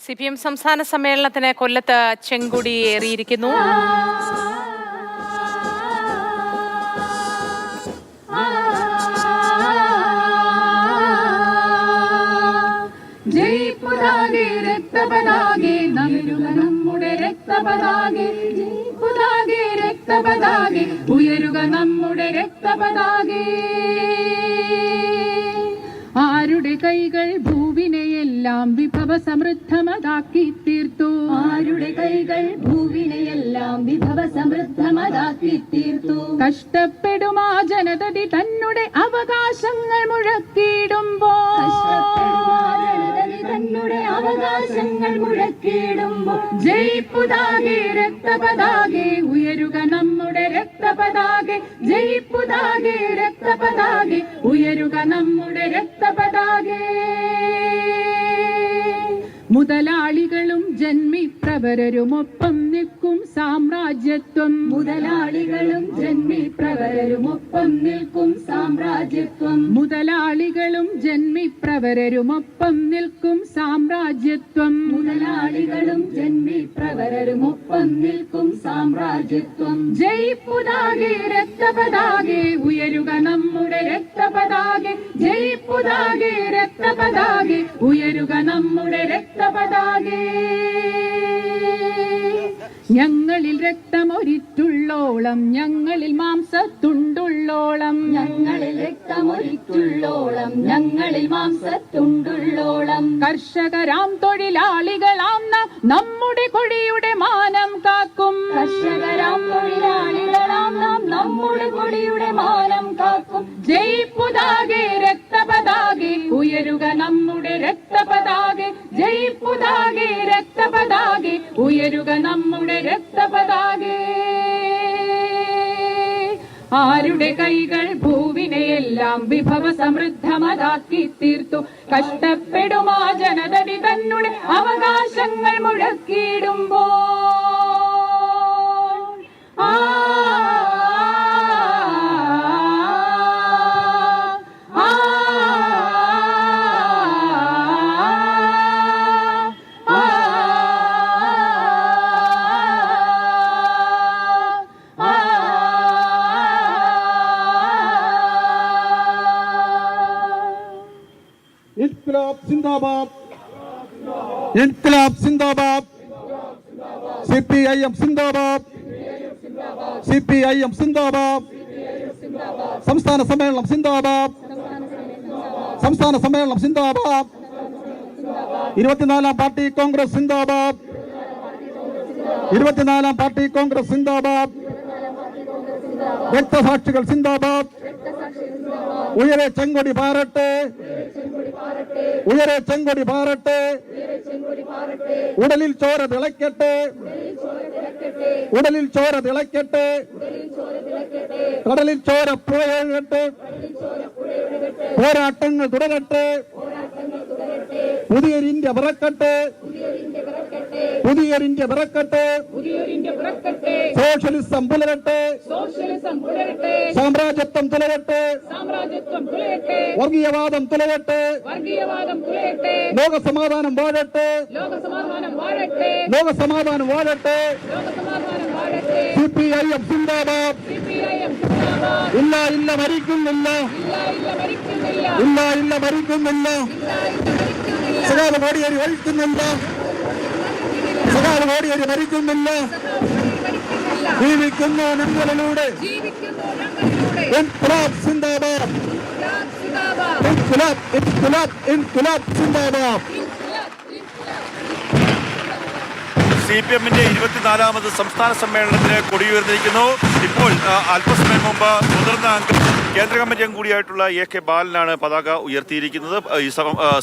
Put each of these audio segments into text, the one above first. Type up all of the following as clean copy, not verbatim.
CPM സംസ്ഥാന സമ്മേളനത്തിന് കൊല്ലത്ത് ചെങ്കൊടി ഏറിയിരിക്കുന്നു. ജയ് പുതാകെ രക്തപതാകെ നമിരുക നമ്മുടെ രക്തപതാകെ, ജയ് പുതാകെ രക്തപതാകെ ഉയരുക നമ്മുടെ രക്തപതാകെ. ആരുടെ കൈകൾ ഭൂവിനെയെല്ലാം വിഭവ സമൃദ്ധമതാക്കി തീർത്തു, ആരുടെ കൈകൾ ഭൂവിനെയെല്ലാം വിഭവ സമൃദ്ധമതാക്കി തീർത്തു. കഷ്ടപ്പെടുമാ ജനതതി തന്നുടെ അവകാശങ്ങൾ മുഴക്കിയിടുമ്പോൾ, തന്നുടെ അവകാശങ്ങൾ മുഴക്കിയിടുമ്പോൾ ജയ് പുതാകെ രക്തപതാകെ ഉയരുക നമ്മുടെ രക്തപതാകെ, ജയ് പുതാകെ രക്തപതാകെ ഉയരുക നമ്മുടെ രക്തപതാകെ. മുതലാളികളും ജന്മിപ്രവരരുമൊപ്പം നിൽക്കും സാമ്രാജ്യത്വം, മുതലാളികളും ജന്മിപ്രവരരുമൊപ്പം നിൽക്കും സാമ്രാജ്യത്വം, മുതലാളികളും ജന്മിപ്രവരരുമൊപ്പം നിൽക്കും സാമ്രാജ്യത്വം, മുതലാളികളും ജന്മിപ്രവരരുമൊപ്പം നിൽക്കും സാമ്രാജ്യത്വം. ജയ് പുതാകെ രക്തപതാകെ ഉയരുക നമ്മുടെ രക്തപതാകെ, ജയ് പുതാകെ രക്തപതാകെ ഉയരുക നമ്മുടെ രക്തപതാകെ. ഞങ്ങളിൽ രക്തമൊരിറ്റുള്ളോളം, ഞങ്ങളിൽ മാംസത്തുണ്ടുള്ളോളം, ഞങ്ങളിൽ രക്തമൊരിറ്റുള്ളോളം, ഞങ്ങളിൽ മാംസത്തുണ്ടുള്ളോളം. കർഷകരാം തൊഴിലാളികളാം നമ്മുടെ കൊടിയുടെ മാനം കാക്കും, കർഷകരാം തൊഴിലാളികളാം നാം നമ്മുടെ കൊടിയുടെ മാനം കാക്കും. ജയ് പുതാകെ രക്തപതാകെ ഉയരുക നമ്മുടെ രക്തപതാകെ, ജയ് പുതാകെ രക്തപതാകെ ഉയരുക നമ്മുടെ രക്തപതാകെ. ആരുടെ കൈകൾ ഭൂവിനെയെല്ലാം വിഭവ സമൃദ്ധമതാക്കി തീർത്തു, കഷ്ടപ്പെടുമാ ജനതതി തന്നുടെ അവകാശങ്ങൾ മുഴക്കിയിടുമ്പോൾ. ഇൻക്ലാബ് സിന്ദാബാദ്, ഇൻക്ലാബ് സിന്ദാബാദ്, CPIM സിന്ദാബാദ്, CPIM സിന്ദാബാദ്, സംസ്ഥാന സമ്മേളനം സിന്ദാബാദ്, സംസ്ഥാന സമ്മേളനം സിന്ദാബാദ്, 24ാം പാർട്ടി കോൺഗ്രസ് സിന്ദാബാദ്, 24ാം പാർട്ടി കോൺഗ്രസ് സിന്ദാബാദ്, രക്തസാക്ഷികൾ സിന്ദാബാദ്. ഉയരെ ചെങ്കൊടി പാറട്ടെ, ഉയരെ ചെങ്കൊടി പാറട്ടെ, ഉടലിൽ ചോര തിളയ്ക്കട്ടെ, ഉടലിൽ ചോര തിളയ്ക്കട്ടെ, കടലിൽ ചോര പുഴയൊഴുകട്ടെ, പോരാട്ടങ്ങൾ തുടരട്ടെ, പുതിയൊരു ഇന്ത്യ പിറക്കട്ടെ, പുതിയൊരു ഇന്ത്യ പിറക്കട്ടെ, സോഷ്യലിസം പുലരട്ടെ, സാമ്രാജ്യത്വം തുലരട്ടെ, വർഗീയവാദം തുലരട്ടെ, ലോകസമാധാനം വാഴട്ടെ, ലോകസമാധാനം വാഴട്ടെ. CPIM സിന്ദാബാദ്. ഇല്ല ഇല്ല മരിക്കുന്നില്ല, ഇല്ല ഇല്ല മരിക്കുന്നില്ല, സഖാവ് കോടിയേരി മരിക്കുന്നില്ല, സഖാവ് കോടിയേരി മരിക്കുന്നില്ല, ജീവിക്കുന്നു ഞങ്ങളിലൂടെ. ഇൻക്ലാബ് സിന്ദാബാദ്, ഇൻക്ലാബ് ഇൻക്ലാബ് ഇൻക്ലാബ് സിന്ദാബാദ്. CPM-ന്റെ 24ാമത് സംസ്ഥാന സമ്മേളനത്തിന് കൊടിയുയർന്നിരിക്കുന്നു. ഇപ്പോൾ അല്പസമയം മുമ്പ് മുതിർന്ന അംഗം കേന്ദ്ര കമ്മിറ്റി അംഗം കൂടിയായിട്ടുള്ള AK ബാലനാണ് പതാക ഉയർത്തിയിരിക്കുന്നത്. ഈ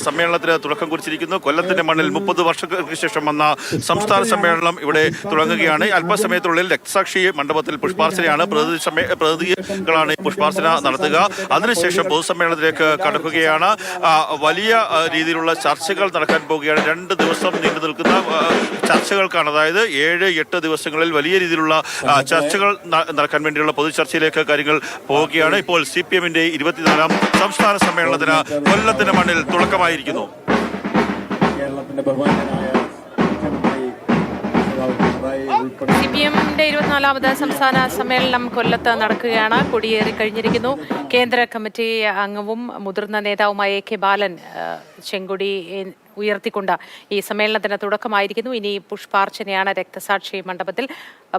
സമ്മേളനത്തിന് തുടക്കം കുറിച്ചിരിക്കുന്നു. കൊല്ലത്തിന്റെ മണ്ണിൽ 30 വർഷങ്ങൾക്ക് ശേഷം വന്ന സംസ്ഥാന സമ്മേളനം ഇവിടെ തുടങ്ങുകയാണ്. അല്പസമയത്തിനുള്ളിൽ രക്തസാക്ഷി മണ്ഡപത്തിൽ പുഷ്പാർച്ചനയാണ്. പ്രതിനിധികളാണ് പുഷ്പാർച്ചന നടത്തുക. അതിനുശേഷം പൊതുസമ്മേളനത്തിലേക്ക് കടക്കുകയാണ്. വലിയ രീതിയിലുള്ള ചർച്ചകൾ നടക്കാൻ പോവുകയാണ്. 2 ദിവസം നീണ്ടു നിൽക്കുന്ന ചർച്ചകൾക്കാണ്, അതായത് 7-8 ദിവസങ്ങളിൽ വലിയ രീതിയിലുള്ള ചർച്ചകൾ നടക്കാൻ വേണ്ടിയുള്ള പൊതുചർച്ചയിലേക്ക് കാര്യങ്ങൾ പോവുകയാണ്. ഇപ്പോൾ CPM-ന്റെ 24ാം സംസ്ഥാന സമ്മേളനത്തിന് കൊല്ലത്തിന്റെ മണ്ണിൽ തുടക്കമായിരിക്കുന്നു. കേരളത്തിന്റെ ബഹുമാനനായ CPM-ന്റെ 24ാമത് സംസ്ഥാന സമ്മേളനം കൊല്ലത്ത് നടക്കുകയാണ്. കൊടിയേറി കഴിഞ്ഞിരിക്കുന്നു. കേന്ദ്ര കമ്മിറ്റി അംഗവും മുതിർന്ന നേതാവുമായ AK ബാലൻ ചെങ്കൊടി ഉയർത്തിക്കൊണ്ട് ഈ സമ്മേളനത്തിന് തുടക്കമായിരിക്കുന്നു. ഇനി പുഷ്പാർച്ചനയാണ് രക്തസാക്ഷി മണ്ഡപത്തിൽ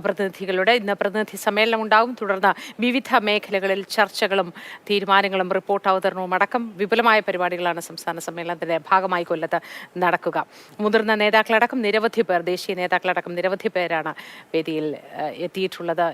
പ്രതിനിധികളുടെ. ഇന്ന് പ്രതിനിധി സമ്മേളനം ഉണ്ടാകും. തുടർന്ന് വിവിധ മേഖലകളിൽ ചർച്ചകളും തീരുമാനങ്ങളും റിപ്പോർട്ട് അവതരണവും അടക്കം വിപുലമായ പരിപാടികളാണ് സംസ്ഥാന സമ്മേളനത്തിന്റെ ഭാഗമായി കൊല്ലത്ത് നടക്കുക. മുതിർന്ന നേതാക്കളടക്കം നിരവധി പേർ, ദേശീയ നേതാക്കളടക്കം നിരവധി പേരാണ് വേദിയിൽ എത്തിയിട്ടുള്ളത്.